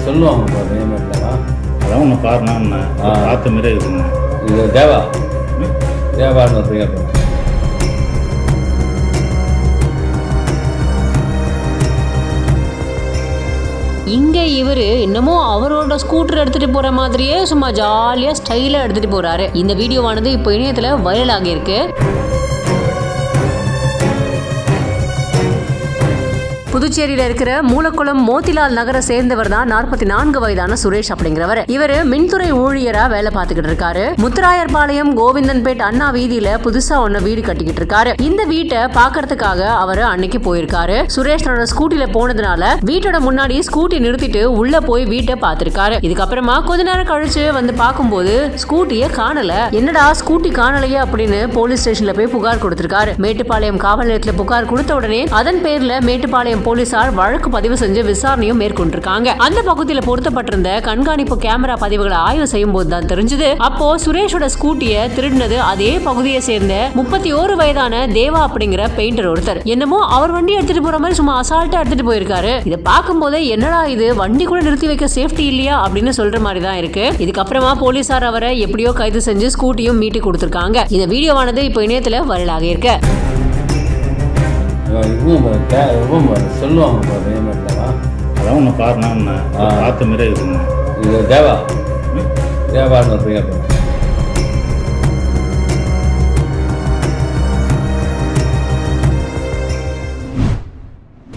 சொல்லுவாங்க அதான் ஒன்று காரணம் என்ன பார்த்த மாரி இருக்குங்க. இது தேவான்னு ஒரு பேர். இங்க இவரு இன்னமும் அவரோட ஸ்கூட்டர் எடுத்துட்டு போற மாதிரியே சும்மா ஜாலியா ஸ்டைலா எடுத்துட்டு போறாரு. இந்த வீடியோவானது இப்போ இணையத்துல வைரல் ஆகியிருக்கு. புதுச்சேரியில இருக்கிற மூலக்குளம் மோத்திலால் நகரை சேர்ந்தவர் தான் 44 வயதான சுரேஷ் அப்படிங்கிறவர். இவரு மின்துறை ஊழியரா வேலை பார்த்துக்கிட்டு இருக்காரு. முத்துராயர்பாளையம் கோவிந்தன்பேட் அண்ணா வீதியில புதுசா ஒன்னு வீடு கட்டிக்கிட்டு இருக்காரு. இந்த வீட்டை பாக்குறதுக்காக அவரு அன்னைக்கு போயிருக்காரு. சுரேஷ் தன்னோட ஸ்கூட்டில போனதுனால வீட்டோட முன்னாடி ஸ்கூட்டி நிறுத்திட்டு உள்ள போய் வீட்டை பார்த்திருக்காரு. இதுக்கப்புறமா கொஞ்ச நேரம் கழிச்சு வந்து பார்க்கும்போது ஸ்கூட்டிய காணல. என்னடா ஸ்கூட்டி காணலையா அப்படின்னு போலீஸ் ஸ்டேஷன்ல போய் புகார் கொடுத்திருக்காரு. மேட்டுப்பாளையம் காவல் நிலையத்துல புகார் கொடுத்த உடனே அதன் பேர்ல மேட்டுப்பாளையம் போலீசார் வழக்கு பதிவு செஞ்சு விசாரணையும் மேற்கொண்டிருக்காங்க. அந்த பகுதியில பொருத்தப்பட்டிருந்த கண்காணிப்பு கேமரா பதிவுகளை ஆய்வு செய்யும் போது தான் தெரிஞ்சது. அப்போ சுரேஷோட ஸ்கூட்டிய திருடினது அதே பகுதியை சேர்ந்த 31 வயதான தேவா அப்படிங்கிற பெயிண்டர் ஒருத்தர். என்னமோ அவர் வண்டி எடுத்துட்டு போற மாதிரி சும்மா அசால்ட்டா எடுத்துட்டு போயிருக்காரு. இதை பார்க்கும் போதே என்னடா இது வண்டி கூட நிறுத்தி வைக்க சேஃப்டி இல்லையா அப்படின்னு சொல்ற மாதிரி தான் இருக்கு. இதுக்கப்புறமா போலீசார் அவரை எப்படியோ கைது செஞ்சு ஸ்கூட்டியும் மீட்டு கொடுத்திருக்காங்க. இந்த வீடியோவானது இப்போ இணையத்துல வைரல் ஆகியிருக்கு. சொல்லுவாங்க அதான் ஒன்று காரணம் என்ன பார்த்த மாரி இருக்குங்க. இது தேவான்னு ஒரு பேர்.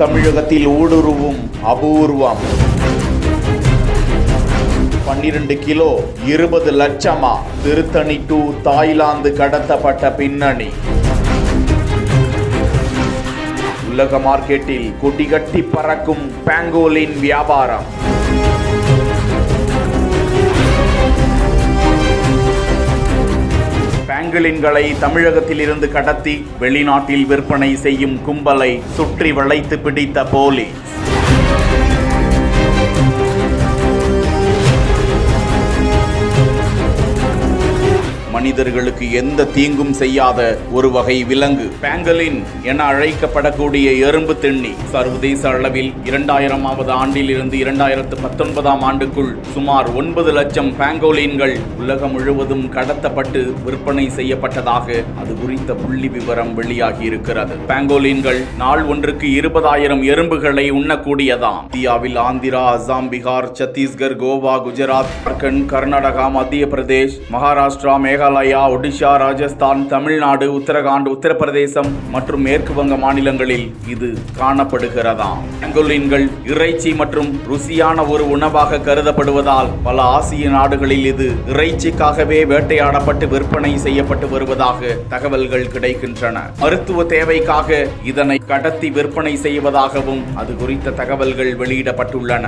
தமிழகத்தில் ஊடுருவும் அபூர்வம் 12 கிலோ 20 லட்சமா திருத்தணி டு தாய்லாந்து கடத்தப்பட்ட பின்னணி. உலக மார்க்கெட்டில் கொடிகட்டி பறக்கும் பாங்கோலின் வியாபாரம். பாங்கோலின்களை தமிழகத்தில் இருந்து கடத்தி வெளிநாட்டில் விற்பனை செய்யும் கும்பலை சுற்றி வளைத்து பிடித்த போலீஸ். மனிதர்களுக்கு எந்த தீங்கும் செய்யாத ஒரு வகை விலங்கு பாங்கோலின் என அழைக்கப்படக்கூடிய எறும்பு திண்ணி சர்வதேச அளவில் 2000ஆவது ஆண்டில் இருந்து 2019ஆம் ஆண்டுக்குள் சுமார் 9 லட்சம் பாங்கோலின்கள் உலகம் முழுவதும் கடத்தப்பட்டு விற்பனை செய்யப்பட்டதாக அது குறித்த புள்ளி விவரம் வெளியாகி இருக்கிறது. பாங்கோலின்கள் நாள் ஒன்றுக்கு 20,000 எறும்புகளை உண்ணக்கூடியதாம். இந்தியாவில் ஆந்திரா, அசாம், பீகார், சத்தீஸ்கர், கோவா, குஜராத், ஜார்க்கண்ட், கர்நாடகா, மத்திய பிரதேஷ், மகாராஷ்டிரா, மேகாலயா, ஒடிஷா, ராஜஸ்தான், தமிழ்நாடு, உத்தரகாண்ட், உத்தரப்பிரதேசம் மற்றும் மேற்கு வங்க மாநிலங்களில் இது காணப்படுகிறதாம். பாங்கோலின்கள் இறைச்சி மற்றும் ருசியான ஒரு உணவாக கருதப்படுவதால் பல ஆசிய நாடுகளில் இது இறைச்சிக்காகவே வேட்டையாடப்பட்டு விற்பனை செய்யப்பட்டு வருவதாக தகவல்கள் கிடைக்கின்றன. மருத்துவ தேவைக்காக இதனை கடத்தி விற்பனை செய்வதாகவும் அது குறித்த தகவல்கள் வெளியிடப்பட்டுள்ளன.